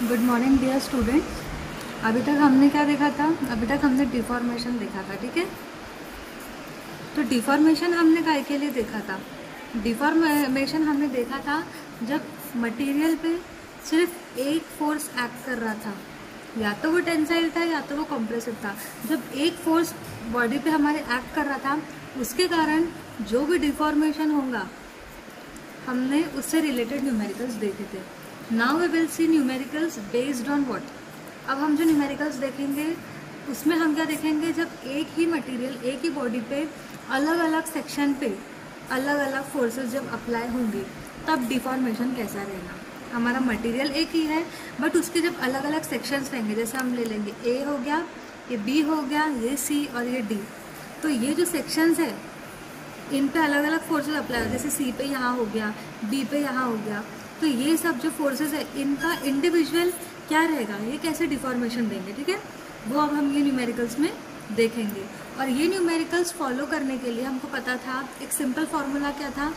Good morning dear students. अभी तक हमने क्या देखा था? अभी तक हमने डिफॉर्मेशन देखा था, ठीक है। तो डिफॉर्मेशन हमने काय के लिए देखा था? डिफॉर्मेशन हमने देखा था जब मटेरियल पे सिर्फ एक फोर्स एक्ट कर रहा था, या तो वो टेंसाइल था या तो वो कंप्रेसिव था। जब एक फोर्स बॉडी पे हमारे एक्ट कर रहा था, उसके कारण जो भी डिफॉर्मेशन होगा हमने उससे रिलेटेड न्यूमेरिकल्स देखे थे। Now we will see numericals based on what. अब हम जो न्यूमेरिकल्स देखेंगे उसमें हम क्या देखेंगे, जब एक ही मटेरियल एक ही बॉडी पे अलग अलग सेक्शन पे अलग अलग फोर्सेस जब अप्लाई होंगे तब डिफॉर्मेशन कैसा रहेगा। हमारा मटेरियल एक ही है बट उसके जब अलग अलग सेक्शंस रहेंगे, जैसे हम ले लेंगे ए हो गया, ये बी हो गया, ये सी और ये डी। तो ये जो सेक्शंस है इन पे अलग अलग फोर्सेस अप्लाई हो, जैसे सी पे यहाँ हो गया, बी पे यहाँ हो गया। तो ये सब जो फोर्सेस है इनका इंडिविजुअल क्या रहेगा, ये कैसे डिफॉर्मेशन देंगे, ठीक है। वो अब हम ये न्यूमेरिकल्स में देखेंगे। और ये न्यूमेरिकल्स फॉलो करने के लिए हमको पता था एक सिंपल फार्मूला क्या था,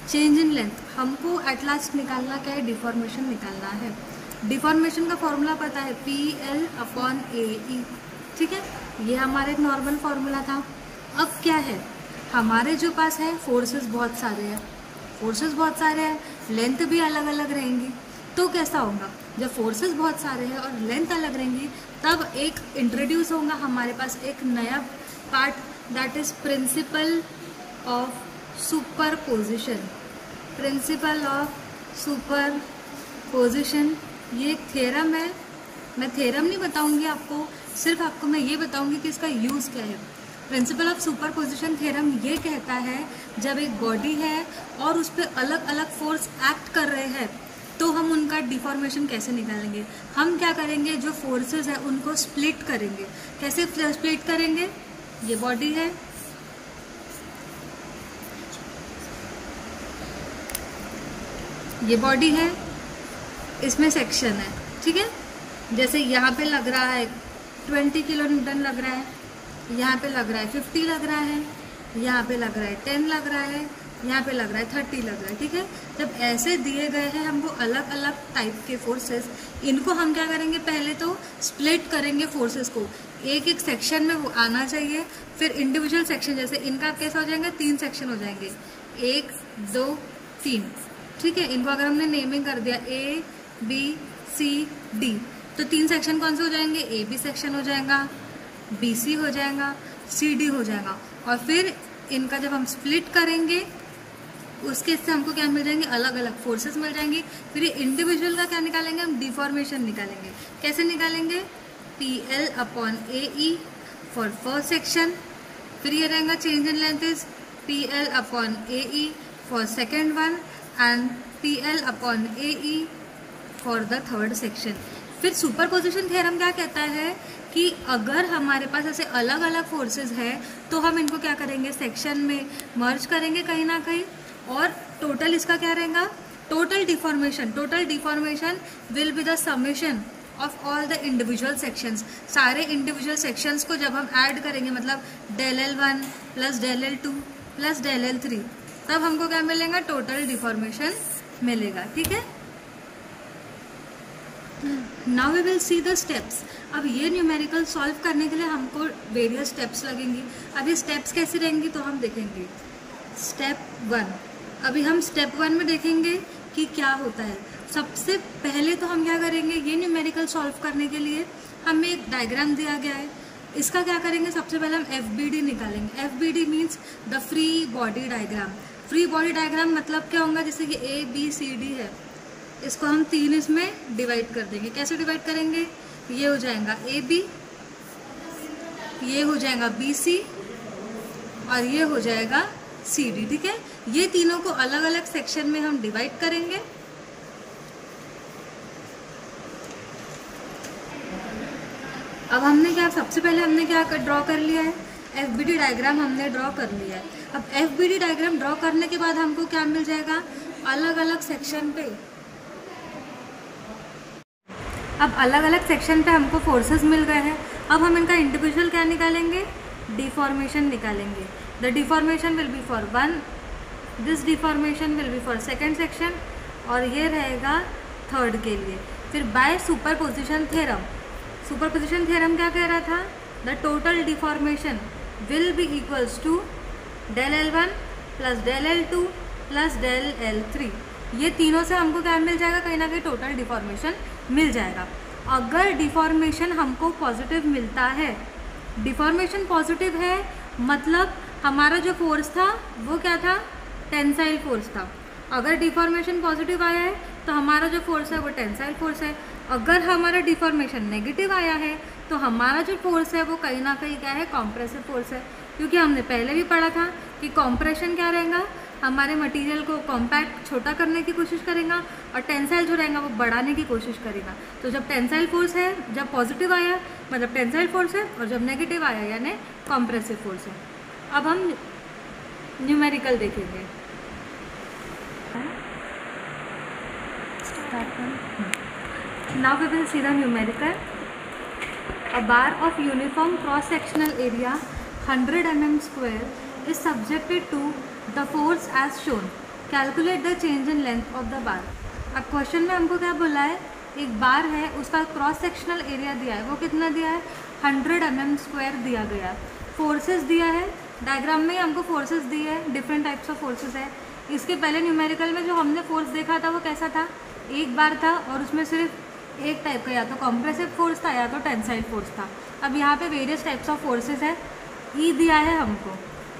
चेंज इन लेंथ। हमको एट लास्ट निकालना क्या है, डिफॉर्मेशन निकालना है। डिफॉर्मेशन का फॉर्मूला पता है PL/AE, ठीक है। ये हमारा एक नॉर्मल फार्मूला था। अब क्या है, हमारे जो पास है फोर्सेस बहुत सारे हैं, फोर्सेस बहुत सारे हैं, लेंथ भी अलग अलग रहेंगी। तो कैसा होगा, जब फोर्सेस बहुत सारे हैं और लेंथ अलग रहेंगी तब एक इंट्रोड्यूस होगा हमारे पास एक नया part, that is principle of superposition. Principle of superposition ये एक थ्योरम है। मैं थ्योरम नहीं बताऊंगी आपको, सिर्फ आपको मैं ये बताऊंगी कि इसका यूज़ क्या है। प्रिंसिपल ऑफ सुपरपोजिशन थ्योरम ये कहता है जब एक बॉडी है और उस पर अलग अलग फोर्स एक्ट कर रहे हैं तो हम उनका डिफॉर्मेशन कैसे निकालेंगे। हम क्या करेंगे, जो फोर्सेस है उनको स्प्लिट करेंगे। कैसे स्प्लिट करेंगे, ये बॉडी है, ये बॉडी है, इसमें सेक्शन है, ठीक है। जैसे यहाँ पे लग रहा है 20 किलो न्यूटन लग रहा है, यहाँ पे लग रहा है 50 लग रहा है, यहाँ पे लग रहा है 10 लग रहा है, यहाँ पे लग रहा है 30 लग रहा है, ठीक है। जब ऐसे दिए गए हैं हमको अलग अलग टाइप के फोर्सेस, इनको हम क्या करेंगे, पहले तो स्प्लिट करेंगे फोर्सेस को, एक एक सेक्शन में वो आना चाहिए। फिर इंडिविजुअल सेक्शन, जैसे इनका कैसा हो जाएंगे, 3 सेक्शन हो जाएंगे, 1 2 3, ठीक है। इनको अगर हमने नेमिंग कर दिया ABCD, तो 3 सेक्शन कौन से हो जाएंगे, AB सेक्शन हो जाएगा, BC हो जाएगा, CD हो जाएगा। और फिर इनका जब हम स्प्लिट करेंगे उसके इससे हमको क्या मिल जाएंगे, अलग अलग फोर्सेस मिल जाएंगी। फिर ये इंडिविजुअल का क्या निकालेंगे, हम डिफॉर्मेशन निकालेंगे। कैसे निकालेंगे, PL/AE फॉर फर्स्ट सेक्शन, फिर ये रहेगा change in length is PL/AE for second one and PL/AE for the third section. फिर सुपरपोजिशन थ्योरम क्या कहता है कि अगर हमारे पास ऐसे अलग अलग फोर्सेस है तो हम इनको क्या करेंगे, सेक्शन में मर्ज करेंगे कहीं ना कहीं, और टोटल इसका क्या रहेगा, total deformation will be the summation of all the individual sections. सारे इंडिविजुअल सेक्शंस को जब हम ऐड करेंगे, मतलब del L1 plus del L2 plus del L3, तब हमको क्या मिलेगा, टोटल डिफॉर्मेशन मिलेगा, ठीक है। Now we will see the steps. अब ये न्यूमेरिकल सॉल्व करने के लिए हमको वेरियस स्टेप्स लगेंगी। अब ये स्टेप्स कैसी रहेंगी तो हम देखेंगे। स्टेप 1, अभी हम स्टेप 1 में देखेंगे कि क्या होता है। सबसे पहले तो हम क्या करेंगे, ये न्यूमेरिकल सॉल्व करने के लिए हमें एक डायग्राम दिया गया है, इसका क्या करेंगे, सबसे पहले हम FBD निकालेंगे। FBD means the free body diagram. Free body diagram मतलब क्या होगा, जैसे कि ABCD है, इसको हम 3 इसमें डिवाइड कर देंगे। कैसे डिवाइड करेंगे, ये हो जाएगा AB, ये हो जाएगा BC और ये हो जाएगा CD, ठीक है। ये तीनों को अलग अलग सेक्शन में हम डिवाइड करेंगे। अब हमने क्या, सबसे पहले हमने क्या ड्रॉ कर लिया है, FBD डायग्राम हमने ड्रॉ कर लिया है। अब FBD डायग्राम ड्रॉ करने के बाद हमको क्या मिल जाएगा, अलग अलग सेक्शन पे, अब अलग अलग सेक्शन पे हमको फोर्सेस मिल गए हैं। अब हम इनका इंडिविजुअल क्या निकालेंगे, डिफॉर्मेशन निकालेंगे। The deformation will be for 1, this deformation will be for second section, और ये रहेगा थर्ड के लिए। फिर by superposition theorem, superposition theorem क्या कह रहा था, the total deformation will be equals to del L1 plus del L2 plus del L3। ये तीनों से हमको क्या मिल जाएगा, कहीं ना कहीं टोटल डिफॉर्मेशन मिल जाएगा। अगर डिफॉर्मेशन हमको पॉजिटिव मिलता है, डिफॉर्मेशन पॉजिटिव है मतलब हमारा जो फोर्स था वो क्या था, टेंसाइल फोर्स था। अगर डिफॉर्मेशन पॉजिटिव आया है तो हमारा जो फोर्स है वो टेंसाइल फोर्स है। अगर हमारा डिफॉर्मेशन नेगेटिव आया है तो हमारा जो फोर्स है वो कहीं ना कहीं क्या है, कॉम्प्रेसिव फोर्स है। क्योंकि हमने पहले भी पढ़ा था कि कॉम्प्रेशन क्या रहेगा, हमारे मटेरियल को कॉम्पैक्ट छोटा करने की कोशिश करेगा और टेंसाइल जो रहेगा वो बढ़ाने की कोशिश करेगा। तो जब टेंसाइल फोर्स है, जब पॉजिटिव आया मतलब टेंसाइल फोर्स है, और जब नेगेटिव आया यानी कॉम्प्रेसिव फोर्स है। अब हम न्यूमेरिकल देखेंगे। Now we will see the numerical. A bar of uniform cross-sectional area 100 mm square is subjected to the force as shown. Calculate the change in length of the bar. अब question में हमको क्या बोला है, एक बार है उसका क्रॉस सेक्शनल एरिया दिया है, वो कितना दिया है, 100 mm स्क्वायर दिया गया है। फोर्सेस दिया है, डायग्राम में ही हमको फोर्सेस दिए हैं, डिफरेंट टाइप्स ऑफ फोर्सेस है। इसके पहले न्यूमेरिकल में जो हमने फोर्स देखा था वो कैसा था, एक बार था और उसमें सिर्फ एक टाइप का या तो कॉम्प्रेसिव फोर्स था या तो टेंसाइल फोर्स था। अब यहाँ पे वेरियस टाइप्स ऑफ फोर्सेस है, ई दिया है हमको।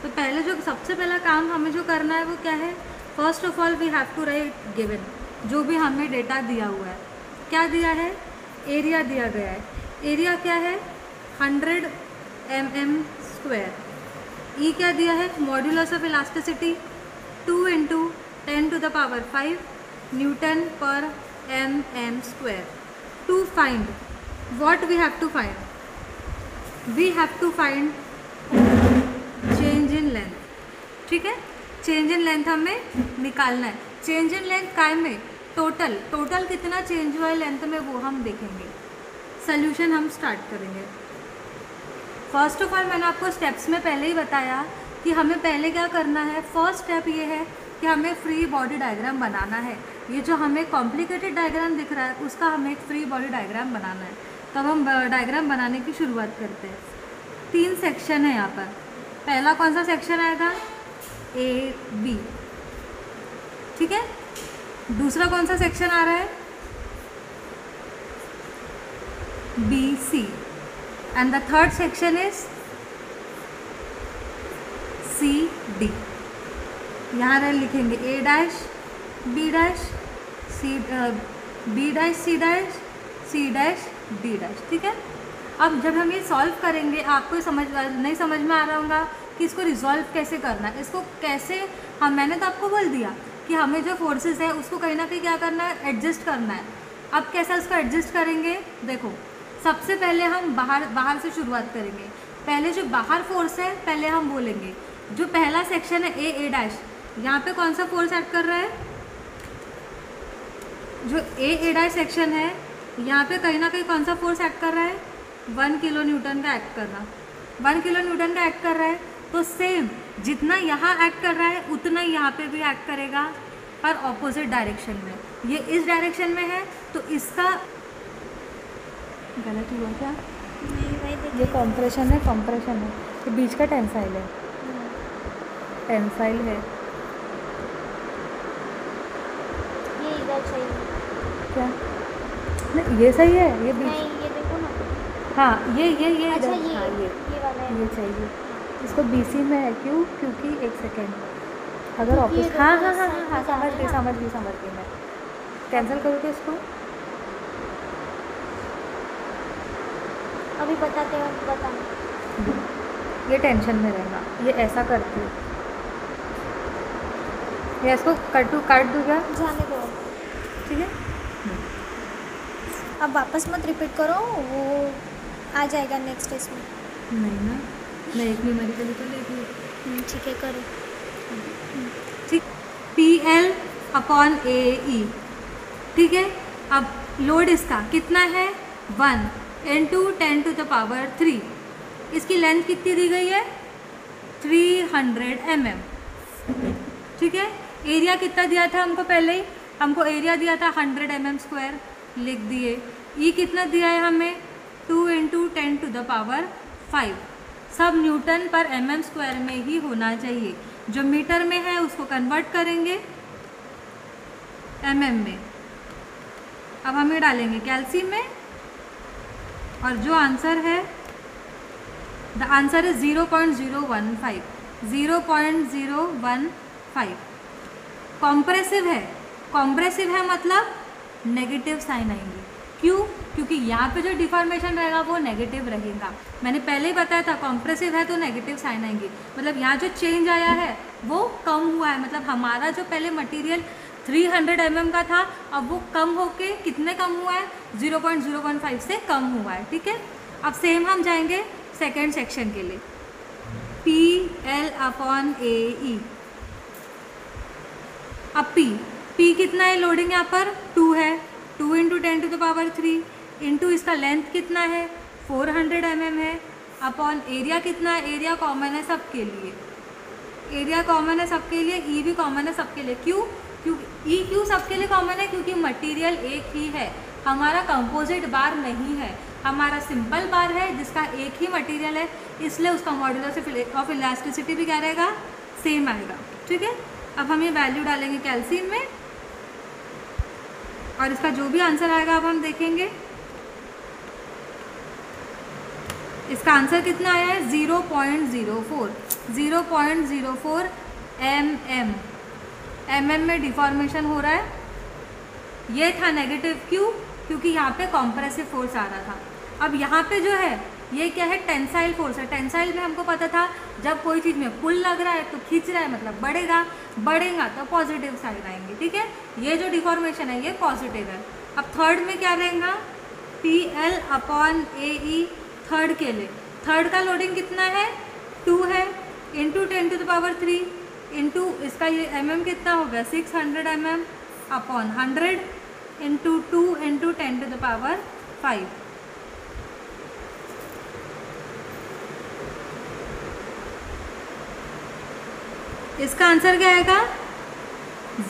तो पहले जो सबसे पहला काम हमें जो करना है वो क्या है, first of all we have to write given, जो भी हमें डेटा दिया हुआ है। क्या दिया है, एरिया दिया गया है। एरिया क्या है, 100 mm स्क्वायर। ई क्या दिया है, मॉड्यूलस ऑफ इलास्टिसिटी 2 × 10⁵ न्यूटन पर mm square. To find what we have to find, we have to find change in length। ठीक है, चेंज इन लेंथ हमें निकालना है। चेंज इन लेंथ काय में, टोटल कितना चेंज हुआ है लेंथ में वो हम देखेंगे। सोल्यूशन हम स्टार्ट करेंगे। फर्स्ट ऑफ ऑल मैंने आपको स्टेप्स में पहले ही बताया कि हमें पहले क्या करना है। फर्स्ट स्टेप ये है कि हमें फ्री बॉडी डायग्राम बनाना है। ये जो हमें कॉम्प्लिकेटेड डायग्राम दिख रहा है उसका हमें एक फ्री बॉडी डायग्राम बनाना है। तब हम डायग्राम बनाने की शुरुआत करते हैं। 3 सेक्शन है यहाँ पर। पहला कौन सा सेक्शन आएगा, ए बी, ठीक है। दूसरा कौन सा सेक्शन आ रहा है, B C, and the third section is C D. यहाँ लिखेंगे A dash B dash C, B dash C dash, C dash D dash, ठीक है। अब जब हम ये सॉल्व करेंगे आपको नहीं समझ में आ रहा होगा कि इसको रिजॉल्व कैसे करना है, इसको कैसे मैंने तो आपको बोल दिया कि हमें जो फोर्सेस है उसको कहीं ना कहीं क्या करना है, एडजस्ट करना है। अब कैसे उसको एडजस्ट करेंगे, देखो सबसे पहले हम बाहर से शुरुआत करेंगे। पहले जो बाहर फोर्स है पहले हम बोलेंगे। जो पहला सेक्शन है ए डैश, यहाँ पे कौन सा फोर्स एक्ट कर रहा है, जो ए डैश सेक्शन है यहाँ पे कहीं ना कहीं कौन सा फोर्स एक्ट कर रहा है, 1 किलो न्यूटन का एक्ट कर रहा, 1 किलो न्यूटन का एक्ट कर रहा है। तो सेम जितना यहाँ एक्ट कर रहा है उतना ही यहाँ पे भी एक्ट करेगा, पर ऑपोजिट डायरेक्शन में। ये इस डायरेक्शन में है तो इसका गलत हुआ क्या, ये कॉम्प्रेशन है, ये बीच का टेंसाइल है, टेंसाइल है। ये इधर चाहिए क्या, नहीं ये सही है, ये बीच, नहीं ये देखो ना, हाँ ये अच्छा इधर, हाँ ये वाला है, ये चाहिए। इसको बीसी में है, क्यों, क्योंकि एक सेकेंड अगर ऑफिस, हाँ समझ गई मैं। कैंसिल करूँ तो इसको अभी बताते हैं, बताना। ये टेंशन में रहेगा, ये ऐसा करती है, ये इसको काट दूँगा, जाने दो, ठीक है। अब वापस मत रिपीट करो, वो आ जाएगा नेक्स्ट इसमें। नहीं ना, मैं एक न्यूमेरिकल तो लेगी, ठीक है करो, ठीक। PL/AE, ठीक है। अब लोड इसका कितना है, 1 × 10⁻3। इसकी लेंथ कितनी दी गई है, 300 mm, ठीक है। एरिया कितना दिया था हमको, पहले ही हमको एरिया दिया था 100 mm स्क्वायर। लिख दिए। ई कितना दिया है हमें 2 × 10⁵ सब न्यूटन पर mm² में ही होना चाहिए। जो मीटर में है उसको कन्वर्ट करेंगे mm में। अब हमें डालेंगे कैल्शियम में और जो आंसर है द आंसर इज 0.015 0.015। कॉम्प्रेसिव है मतलब नेगेटिव साइन आएंगे। क्यों? क्योंकि यहाँ पे जो डिफॉर्मेशन रहेगा वो नेगेटिव रहेगा। मैंने पहले ही बताया था कॉम्प्रेसिव है तो नेगेटिव साइन आएंगे। मतलब यहाँ जो चेंज आया है वो कम हुआ है। मतलब हमारा जो पहले मटेरियल 300 mm का था अब वो कम होके कितने कम हुआ है 0.015 से कम हुआ है। ठीक है, अब सेम हम जाएंगे सेकेंड सेक्शन के लिए। PL/AE। अब P कितना है लोडिंग यहाँ पर 2 है 2 × 10⁻³ इंटू इसका लेंथ कितना है 400 mm है अपॉन एरिया कितना है। एरिया कॉमन है सबके लिए, एरिया कॉमन है सबके लिए, ई भी कॉमन है सबके लिए। क्यों? क्योंकि ई क्यों सबके लिए कॉमन है? क्योंकि मटेरियल एक ही है, हमारा कंपोजिट बार नहीं है, हमारा सिंपल बार है जिसका एक ही मटेरियल है, इसलिए उसका मॉड्यूलस ऑफ इलास्टिसिटी भी क्या रहेगा सेम आएगा। ठीक है, अब हम ये वैल्यू डालेंगे कैल्शियम में और इसका जो भी आंसर आएगा अब हम देखेंगे। इसका आंसर कितना आया है 0.04 mm में डिफॉर्मेशन हो रहा है। ये था नेगेटिव। क्यों? क्योंकि यहाँ पे कॉम्प्रेसिव फोर्स आ रहा था। अब यहाँ पे जो है ये क्या है टेंसाइल फोर्स है। टेंसाइल में हमको पता था जब कोई चीज़ में पुल लग रहा है तो खींच रहा है मतलब बढ़ेगा तो पॉजिटिव साइड आएंगे। ठीक है, ये जो डिफॉर्मेशन है ये पॉजिटिव है। अब थर्ड में क्या रहेगा PL/AE थर्ड के लिए। थर्ड का लोडिंग कितना है 2 है इंटू 10⁻³ इंटू इसका ये mm कितना हो गया 600 mm अपॉन 100 इंटू 2 इंटू 10⁵। इसका आंसर क्या आएगा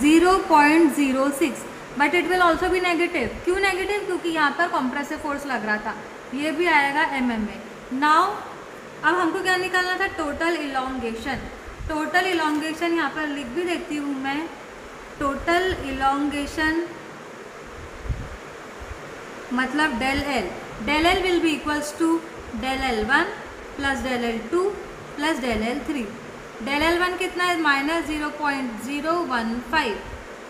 0.06 बट इट विल ऑल्सो भी नेगेटिव। क्यों नेगेटिव? क्योंकि यहाँ पर कॉम्प्रेसिव फोर्स लग रहा था। ये भी आएगा mm में। नाउ अब हमको क्या निकालना था टोटल इलॉन्गेशन। टोटल इलॉन्गेशन यहाँ पर लिख भी देती हूँ मैं। टोटल इलॉन्गेशन मतलब del L will be equals to del L1 plus del L2 plus del L3। del L1 कितना है -0.015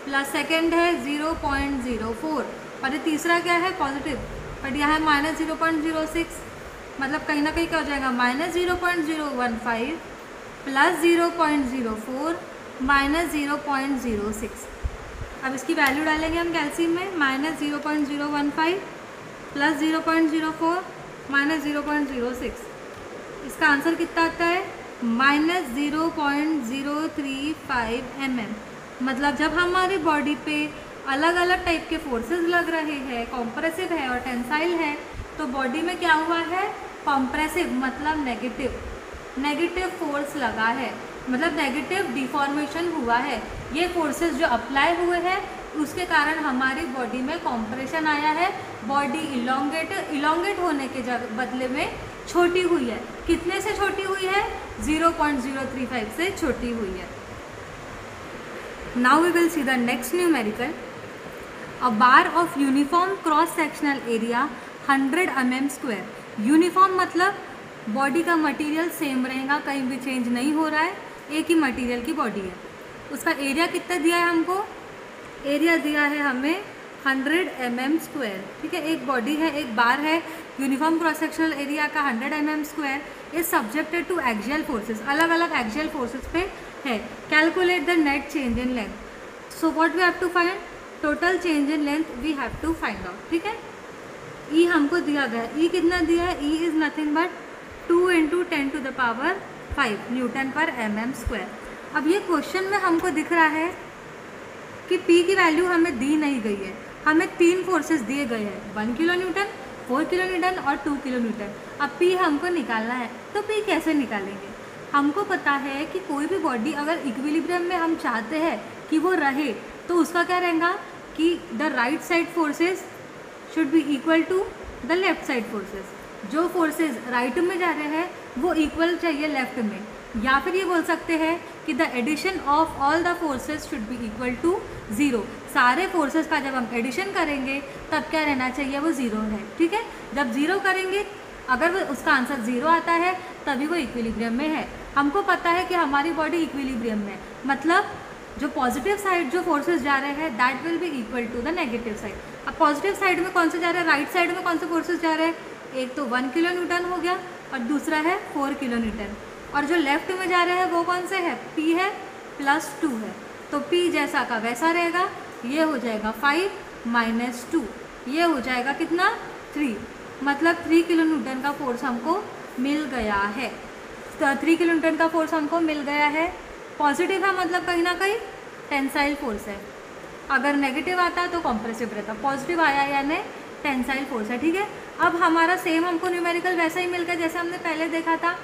प्लस सेकेंड है 0.04 और ये तीसरा क्या है पॉजिटिव बट यहाँ है -0.06 मतलब कहीं ना कहीं क्या हो जाएगा -0.015 प्लस 0.04 -0.06। अब इसकी वैल्यू डालेंगे हम कैल्शियम में -0.015 प्लस 0.04 -0.06। इसका आंसर कितना आता है -0.035 mm। मतलब जब हमारी बॉडी पे अलग अलग टाइप के फोर्सेस लग रहे हैं, कॉम्प्रेसिव है और टेंसाइल है, तो बॉडी में क्या हुआ है कॉम्प्रेसिव मतलब नेगेटिव फोर्स लगा है, मतलब नेगेटिव डिफॉर्मेशन हुआ है। ये फोर्सेस जो अप्लाई हुए हैं उसके कारण हमारी बॉडी में कॉम्प्रेशन आया है। बॉडी इलोंगेट होने के बदले में छोटी हुई है। कितने से छोटी हुई है 0.035 से छोटी हुई है। Now we will see the next numerical. A bar of uniform cross sectional area 100 mm²। Uniform मतलब बॉडी का मटेरियल सेम रहेगा, कहीं भी चेंज नहीं हो रहा है, एक ही मटेरियल की बॉडी है। उसका एरिया कितना दिया है हमको? एरिया दिया है हमें 100 mm²। ठीक है, एक बॉडी है, एक बार है, यूनिफॉर्म क्रॉस सेक्शनल एरिया का 100 mm² is subjected to axial forces. अलग अलग एक्सियल फोर्सेस पे है। Calculate the net change in length. So what we have to find total change in length we have to find out. ठीक है, ई हमको दिया गया है। ई कितना दिया है? E is nothing but 2 × 10⁵ Newton पर mm²। अब ये क्वेश्चन में हमको दिख रहा है कि P की वैल्यू हमें दी नहीं गई है, हमें 3 फोर्सेस दिए गए हैं 1 किलो न्यूटन, 4 किलो न्यूटन और 2 किलो न्यूटन। अब P हमको निकालना है, तो P कैसे निकालेंगे? हमको पता है कि कोई भी बॉडी अगर इक्विलिब्रियम में हम चाहते हैं कि वो रहे तो उसका क्या रहेगा कि the right side forces should be equal to the left side forces. जो फोर्सेस राइट में जा रहे हैं वो इक्वल चाहिए लेफ्ट में, या फिर ये बोल सकते हैं कि the addition of all the forces should be equal to 0। सारे फोर्सेस का जब हम एडिशन करेंगे तब क्या रहना चाहिए, वो 0 है। ठीक है, जब 0 करेंगे अगर वो उसका आंसर 0 आता है तभी वो इक्विलिब्रियम में है। हमको पता है कि हमारी बॉडी इक्विलिब्रियम में, मतलब जो पॉजिटिव साइड जो फोर्सेस जा रहे हैं that will be equal to the negative side. अब पॉजिटिव साइड में कौन से जा रहे हैं, राइट साइड में कौन से फोर्सेस जा रहे हैं, एक तो 1 किलो न्यूटन हो गया और दूसरा है 4 किलो न्यूटन। और जो लेफ्ट में जा रहे हैं वो कौन से है, P है प्लस 2 है। तो P जैसा का वैसा रहेगा, ये हो जाएगा 5 माइनस 2, ये हो जाएगा कितना 3, मतलब 3 किलो न्यूटन का फोर्स हमको मिल गया है। तो 3 किलो न्यूटन का फोर्स हमको मिल गया है। पॉजिटिव है मतलब कहीं ना कहीं टेंसाइल फोर्स है, अगर नेगेटिव आता तो कॉम्प्रेसिव रहता। पॉजिटिव आया यानी टेंसाइल फोर्स है। ठीक है, अब हमारा सेम हमको न्यूमेरिकल वैसा ही मिल गया जैसे हमने पहले देखा था।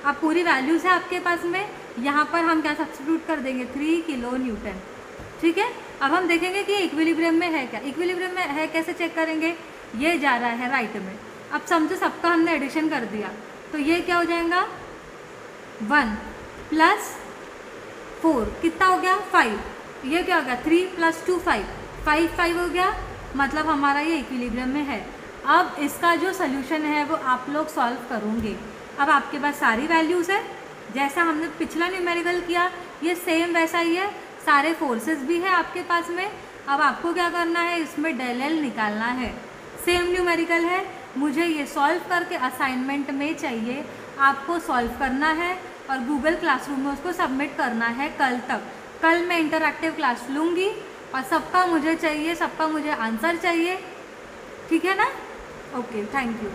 अब पूरी वैल्यूज है आपके पास में, यहाँ पर हम क्या सब्स्टिट्यूट कर देंगे, 3 किलो न्यूटन। ठीक है, अब हम देखेंगे कि इक्विलिब्रियम में है क्या। इक्विलिब्रियम में है कैसे चेक करेंगे, ये जा रहा है राइट में। अब समझो सबका हमने एडिशन कर दिया तो ये क्या हो जाएगा 1 प्लस 4 कितना हो गया 5, ये क्या हो गया 3 प्लस 2 5, 5 हो गया, मतलब हमारा ये इक्विलिब्रियम में है। अब इसका जो सोल्यूशन है वो आप लोग सॉल्व करोगे। अब आपके पास सारी वैल्यूज़ है, जैसा हमने पिछला न्यूमेरिकल किया ये सेम वैसा ही है, सारे फोर्सेस भी है आपके पास में। अब आपको क्या करना है, इसमें डेल एल निकालना है। सेम न्यूमेरिकल है, मुझे ये सॉल्व करके असाइनमेंट में चाहिए, आपको सॉल्व करना है और गूगल क्लासरूम में उसको सबमिट करना है कल तक। कल मैं इंटरैक्टिव क्लास लूँगी और सबका मुझे चाहिए, सबका मुझे आंसर चाहिए। ठीक है ना, ओके, थैंक यू।